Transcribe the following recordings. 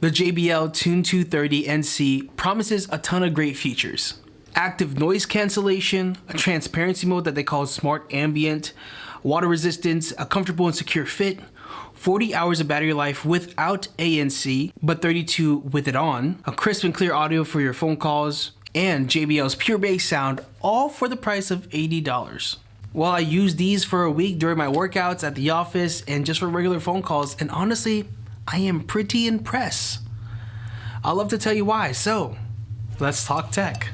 The JBL Tune 230NC promises a ton of great features. Active noise cancellation, a transparency mode that they call Smart Ambient, water resistance, a comfortable and secure fit, 40 hours of battery life without ANC, but 32 with it on, a crisp and clear audio for your phone calls, and JBL's pure bass sound, all for the price of $80. Well, I used these for a week during my workouts at the office and just for regular phone calls, and honestly, I am pretty impressed. I'd love to tell you why, so let's talk tech.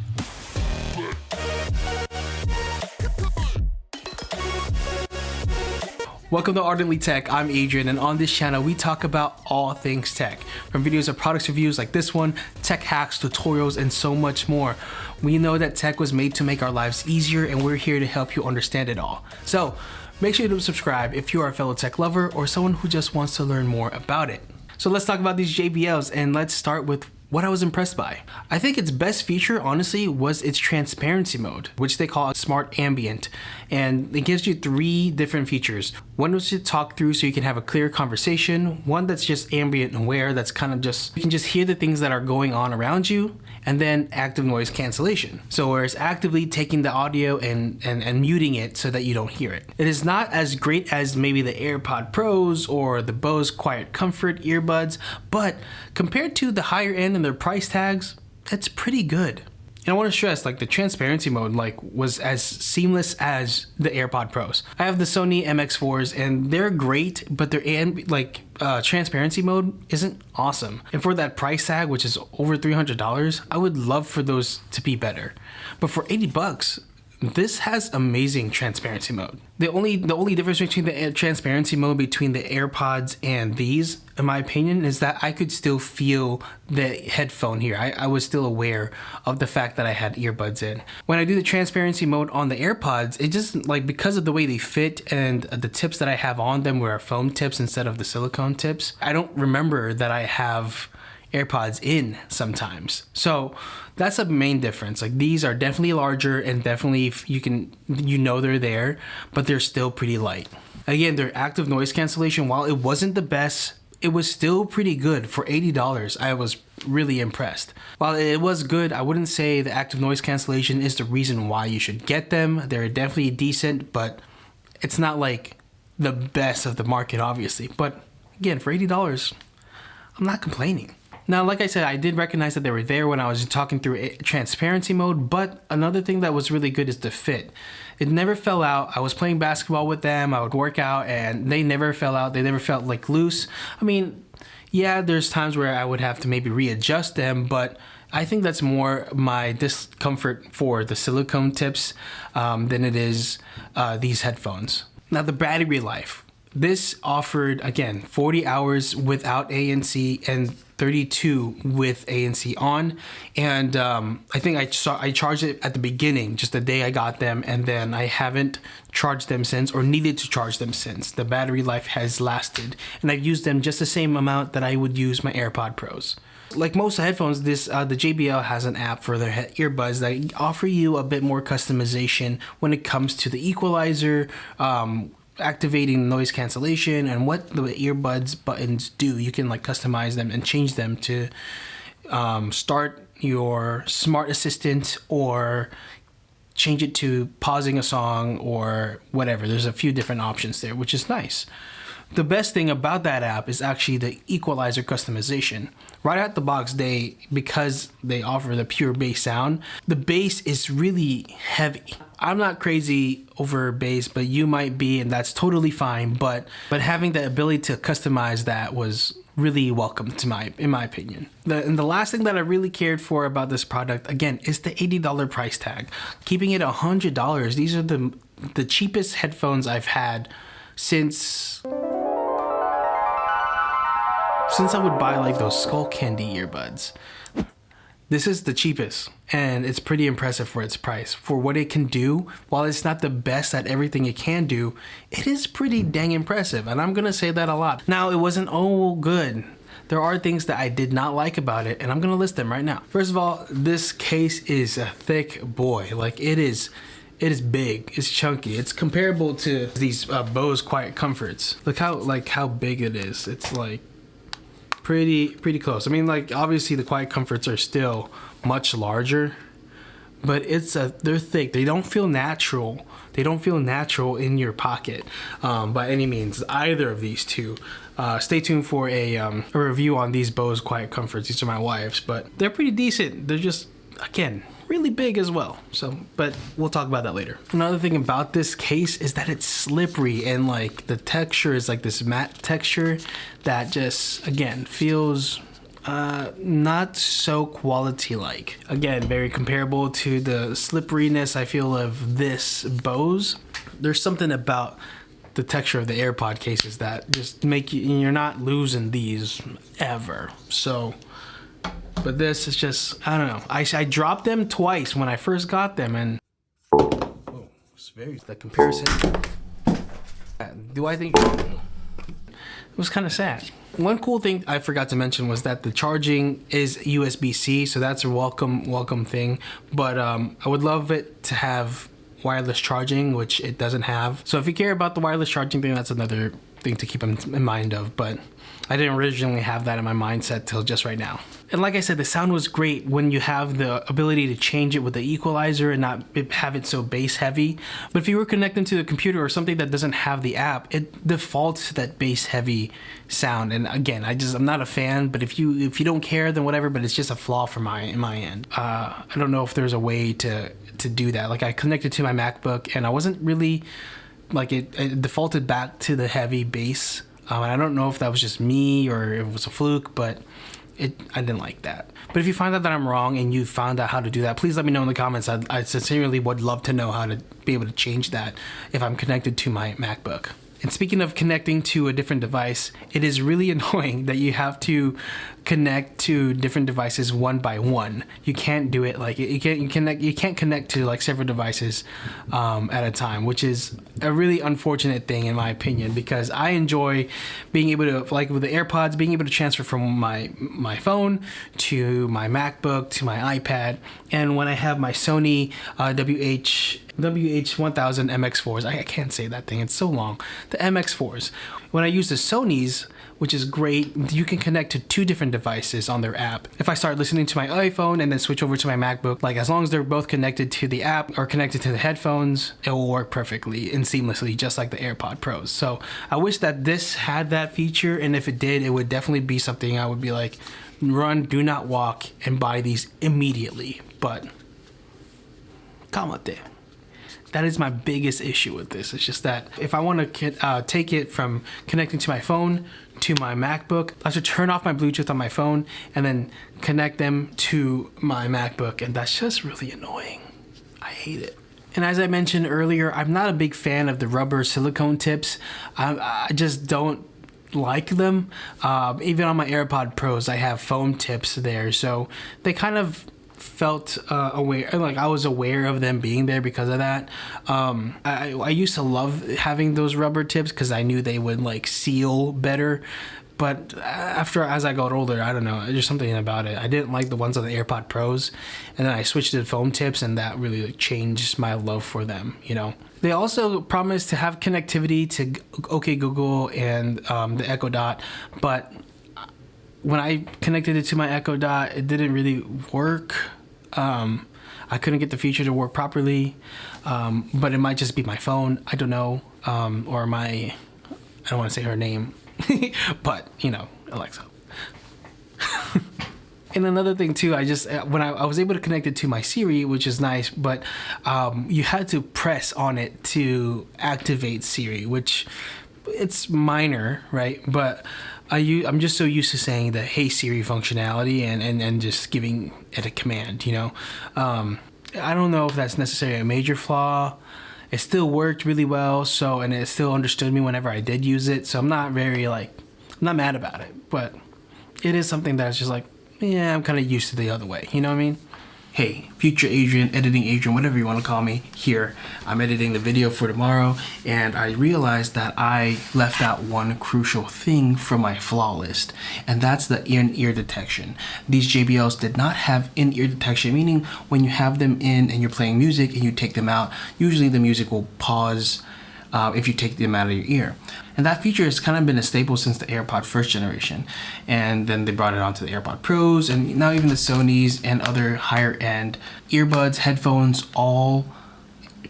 Welcome to Ardently Tech, I'm Adrian, and on this channel we talk about all things tech. From videos of products reviews like this one, tech hacks, tutorials, and so much more. We know that tech was made to make our lives easier, and we're here to help you understand it all. So make sure to subscribe if you are a fellow tech lover or someone who just wants to learn more about it. So let's talk about these JBLs, and let's start with what I was impressed by. I think its best feature, honestly, was its transparency mode, which they call Smart Ambient. And it gives you 3 different features. One was to talk through so you can have a clear conversation. One that's just ambient aware, that's kind of just, you can just hear the things that are going on around you. And then active noise cancellation. So where it's actively taking the audio and muting it so that you don't hear it. It is not as great as maybe the Airpods Pros or the Bose QuietComfort earbuds, but compared to the higher end and their price tags, it's pretty good. And I want to stress, like, the transparency mode was as seamless as the Airpods Pros. I have the Sony MX4s and they're great, but their transparency mode isn't awesome. And for that price tag, which is over $300, I would love for those to be better. But for 80 bucks, this has amazing transparency mode. The only difference between the transparency mode between the AirPods and these, in my opinion, is that I could still feel the headphone here. I was still aware of the fact that I had earbuds in. When I do the transparency mode on the AirPods, it just, like, because of the way they fit and the tips that I have on them were foam tips instead of the silicone tips, I don't remember that I have AirPods in sometimes. So that's a main difference. Like, these are definitely larger and definitely you know they're there, but they're still pretty light. Again, their active noise cancellation, while it wasn't the best, it was still pretty good. For $80, I was really impressed. While it was good, I wouldn't say the active noise cancellation is the reason why you should get them. They're definitely decent, but it's not like the best of the market, obviously. But again, for $80, I'm not complaining. Now, like I said, I did recognize that they were there when I was talking through transparency mode, but another thing that was really good is the fit. It never fell out. I was playing basketball with them, I would work out, and they never fell out. They never felt like loose. I mean, yeah, there's times where I would have to maybe readjust them, but I think that's more my discomfort for the silicone tips than it is these headphones. Now, the battery life. This offered, again, 40 hours without ANC and 32 with ANC on, and I think I charged it at the beginning, just the day I got them, and then I haven't charged them since, or needed to charge them since. The battery life has lasted, and I've used them just the same amount that I would use my AirPods Pros. Like most headphones, the JBL has an app for their earbuds that offer you a bit more customization when it comes to the equalizer, activating noise cancellation, and what the earbuds buttons do. You can, like, customize them and change them to start your smart assistant or change it to pausing a song or whatever. There's a few different options there, which is nice. The best thing about that app is actually the equalizer customization. Right out the box, because they offer the pure bass sound, the bass is really heavy. I'm not crazy over bass, but you might be, and that's totally fine. But having the ability to customize that was really welcome in my opinion. And the last thing that I really cared for about this product, again, is the $80 price tag. Keeping it $100. These are the cheapest headphones I've had since I would buy, like, those Skull Candy earbuds. This is the cheapest, and it's pretty impressive for its price. For what it can do, while it's not the best at everything it can do, it is pretty dang impressive, and I'm gonna say that a lot. Now, it wasn't all good. There are things that I did not like about it, and I'm gonna list them right now. First of all, this case is a thick boy. Like, it is big, it's chunky. It's comparable to these Bose QuietComforts. Look how big it is. It's like pretty close. I mean, like, obviously the QuietComforts are still much larger, but they're thick. They don't feel natural. They don't feel natural in your pocket by any means, either of these two. Stay tuned for a review on these Bose QuietComforts. These are my wife's, but they're pretty decent. They're just, again, really big as well. So, but we'll talk about that later. Another thing about this case is that it's slippery, and like the texture is like this matte texture that just, again, feels not so quality-like. Again, very comparable to the slipperiness I feel of this Bose. There's something about the texture of the AirPod cases that just make you're not losing these ever. So, but this is just, I don't know. I dropped them twice when I first got them, and oh, it's very, the comparison. Do I think it was kind of sad. One cool thing I forgot to mention was that the charging is USB-C, so that's a welcome thing. But I would love it to have wireless charging, which it doesn't have. So if you care about the wireless charging thing, that's another thing to keep in mind of. But I didn't originally have that in my mindset till just right now. And like I said, the sound was great when you have the ability to change it with the equalizer and not have it so bass heavy. But if you were connecting to the computer or something that doesn't have the app, it defaults to that bass heavy sound. And again, I'm not a fan, but if you don't care, then whatever, but it's just a flaw from my end. I don't know if there's a way to do that. Like, I connected to my MacBook and I wasn't really, like, it defaulted back to the heavy bass. And I don't know if that was just me or it was a fluke, but I didn't like that. But if you find out that I'm wrong and you found out how to do that, please let me know in the comments. I sincerely would love to know how to be able to change that if I'm connected to my MacBook. And speaking of connecting to a different device, it is really annoying that you have to connect to different devices one by one. You can't do it like you can't connect to like several devices at a time, which is a really unfortunate thing in my opinion, because I enjoy being able to, like with the AirPods, being able to transfer from my phone to my MacBook to my iPad. And when I have my Sony WH1000-MX4s, I can't say that thing, it's so long. The MX4s. When I use the Sonys, which is great, you can connect to two different devices on their app. If I start listening to my iPhone and then switch over to my MacBook, like as long as they're both connected to the app or connected to the headphones, it will work perfectly and seamlessly, just like the Airpods Pros. So I wish that this had that feature, and if it did, it would definitely be something I would be like, run, do not walk, and buy these immediately. But calmate. That is my biggest issue with this. It's just that if I want to take it from connecting to my phone to my MacBook, I have to turn off my Bluetooth on my phone and then connect them to my MacBook, and that's just really annoying. I hate it. And as I mentioned earlier, I'm not a big fan of the rubber silicone tips. I just don't like them. Even on my AirPods Pros, I have foam tips there, so they kind of felt aware, like I was aware of them being there because of that. I used to love having those rubber tips because I knew they would like seal better, but as I got older, I don't know, there's something about it. I didn't like the ones on the AirPods Pros, and then I switched to the foam tips, and that really like changed my love for them, you know. They also promised to have connectivity to OK Google and the Echo Dot, but when I connected it to my Echo Dot, it didn't really work. I couldn't get the feature to work properly, but it might just be my phone. I don't know, or I don't want to say her name, but you know, Alexa. And another thing too, when I was able to connect it to my Siri, which is nice, but you had to press on it to activate Siri, which it's minor, right? But I'm just so used to saying the "Hey Siri" functionality and just giving it a command, you know. I don't know if that's necessarily a major flaw. It still worked really well, and it still understood me whenever I did use it. So I'm not mad about it, but it is something that's just like, yeah, I'm kind of used to the other way. You know what I mean? Hey, future Adrian, editing Adrian, whatever you want to call me, here. I'm editing the video for tomorrow, and I realized that I left out one crucial thing from my flaw list, and that's the in-ear detection. These JBLs did not have in-ear detection, meaning when you have them in and you're playing music and you take them out, usually the music will pause if you take them out of your ear. And that feature has kind of been a staple since the AirPod first generation. And then they brought it onto the AirPod Pros, and now even the Sonys and other higher end earbuds, headphones, all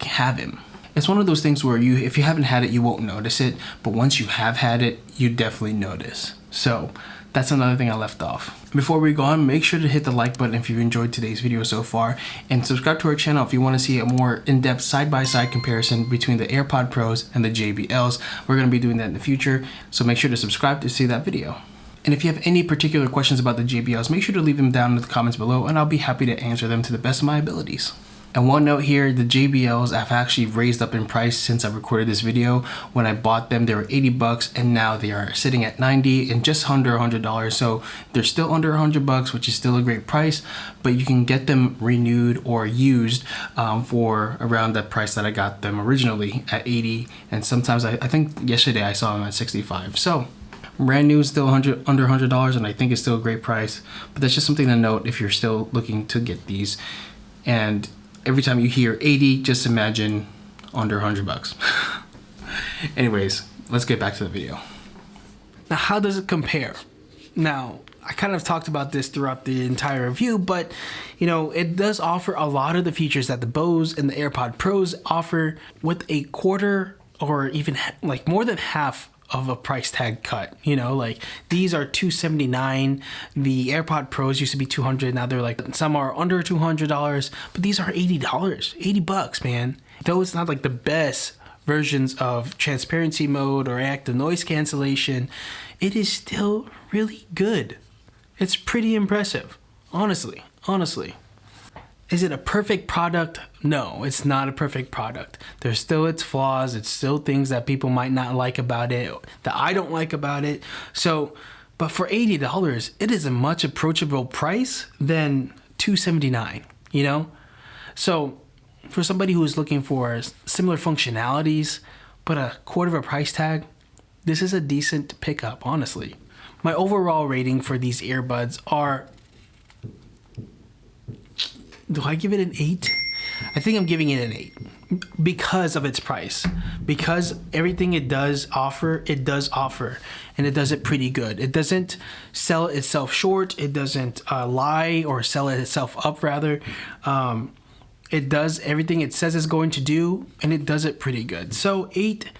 have him. It's one of those things where if you haven't had it, you won't notice it, but once you have had it, you definitely notice. So that's another thing I left off. Before we go on, make sure to hit the like button if you enjoyed today's video so far, and subscribe to our channel if you want to see a more in-depth side-by-side comparison between the AirPod Pros and the JBLs. We're going to be doing that in the future, so make sure to subscribe to see that video. And if you have any particular questions about the JBLs, make sure to leave them down in the comments below, and I'll be happy to answer them to the best of my abilities. And one note here, the JBLs have actually raised up in price since I recorded this video. When I bought them, they were 80 bucks, and now they are sitting at 90 and just under $100. So they're still under 100 bucks, which is still a great price, but you can get them renewed or used for around that price that I got them originally at 80. And sometimes I think yesterday I saw them at 65. So brand new is still under $100, and I think it's still a great price, but that's just something to note if you're still looking to get these. And every time you hear 80, just imagine under 100 bucks. Anyways, let's get back to the video. Now, how does it compare? Now, I kind of talked about this throughout the entire review, but you know, it does offer a lot of the features that the Bose and the AirPod Pros offer with a quarter or even like more than half of a price tag cut. You know, like these are $279. The AirPod Pros used to be $200. Now they're like, some are under $200, but these are $80. 80 bucks, man. Though it's not like the best versions of transparency mode or active noise cancellation, it is still really good. It's pretty impressive, honestly. Is it a perfect product? No, it's not a perfect product. There's still its flaws. It's still things that people might not like about it, that I don't like about it. So, but for $80, it is a much approachable price than $279, you know? So for somebody who is looking for similar functionalities, but a quarter of a price tag, this is a decent pickup, honestly. My overall rating for these earbuds are, do I give it an 8? I think I'm giving it an 8 because of its price. Because everything it does offer, and it does it pretty good. It doesn't sell itself short. It doesn't lie or sell itself up, rather. It does everything it says it's going to do, and it does it pretty good. So 8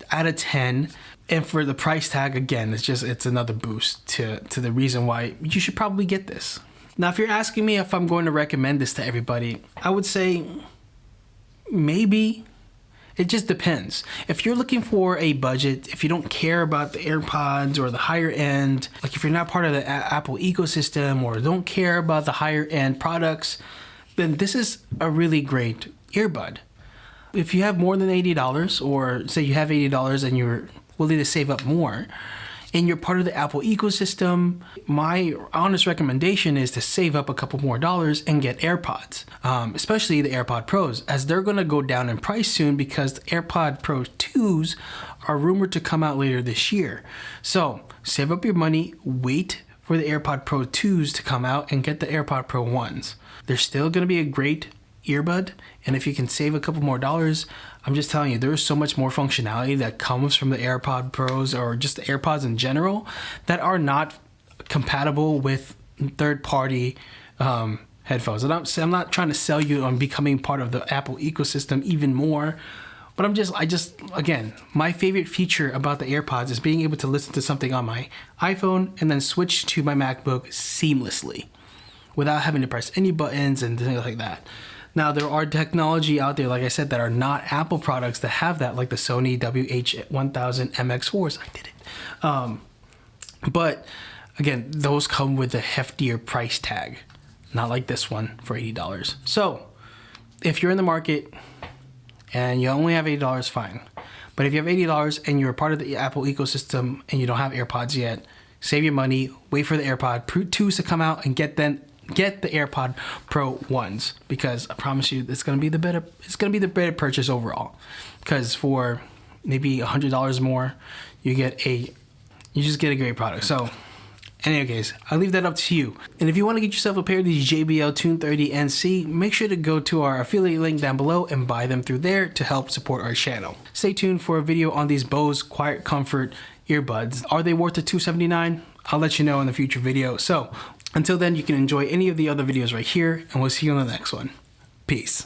out of 10. And for the price tag, again, it's another boost to the reason why you should probably get this. Now, if you're asking me if I'm going to recommend this to everybody, I would say maybe. It just depends. If you're looking for a budget, if you don't care about the AirPods or the higher end, like if you're not part of the Apple ecosystem or don't care about the higher end products, then this is a really great earbud. If you have more than $80, or say you have $80 and you're willing to save up more, and you're part of the Apple ecosystem, my honest recommendation is to save up a couple more dollars and get AirPods, especially the AirPod Pros, as they're gonna go down in price soon because the AirPod Pro 2s are rumored to come out later this year. So save up your money, wait for the AirPod Pro 2s to come out, and get the AirPod Pro 1s. They're still gonna be a great earbud, and if you can save a couple more dollars, I'm just telling you, there's so much more functionality that comes from the AirPod Pros or just the AirPods in general that are not compatible with third-party headphones. And I'm not trying to sell you on becoming part of the Apple ecosystem even more, but again, my favorite feature about the AirPods is being able to listen to something on my iPhone and then switch to my MacBook seamlessly without having to press any buttons and things like that. Now, there are technology out there, like I said, that are not Apple products that have that, like the Sony WH1000-MX4s. I did it. But again, those come with a heftier price tag, not like this one for $80. So if you're in the market and you only have $80, fine. But if you have $80 and you're a part of the Apple ecosystem and you don't have AirPods yet, save your money, wait for the AirPod Pro 2s to come out, and get the AirPod Pro 1s, because I promise you it's gonna be the better purchase overall. Because for maybe $100 more, you just get a great product. So In any case, I'll leave that up to you. And if you want to get yourself a pair of these JBL Tune 30NC, make sure to go to our affiliate link down below and buy them through there to help support our channel. Stay tuned for a video on these Bose QuietComfort earbuds. Are they worth the $279? I'll let you know in the future video. So until then, you can enjoy any of the other videos right here, and we'll see you on the next one. Peace.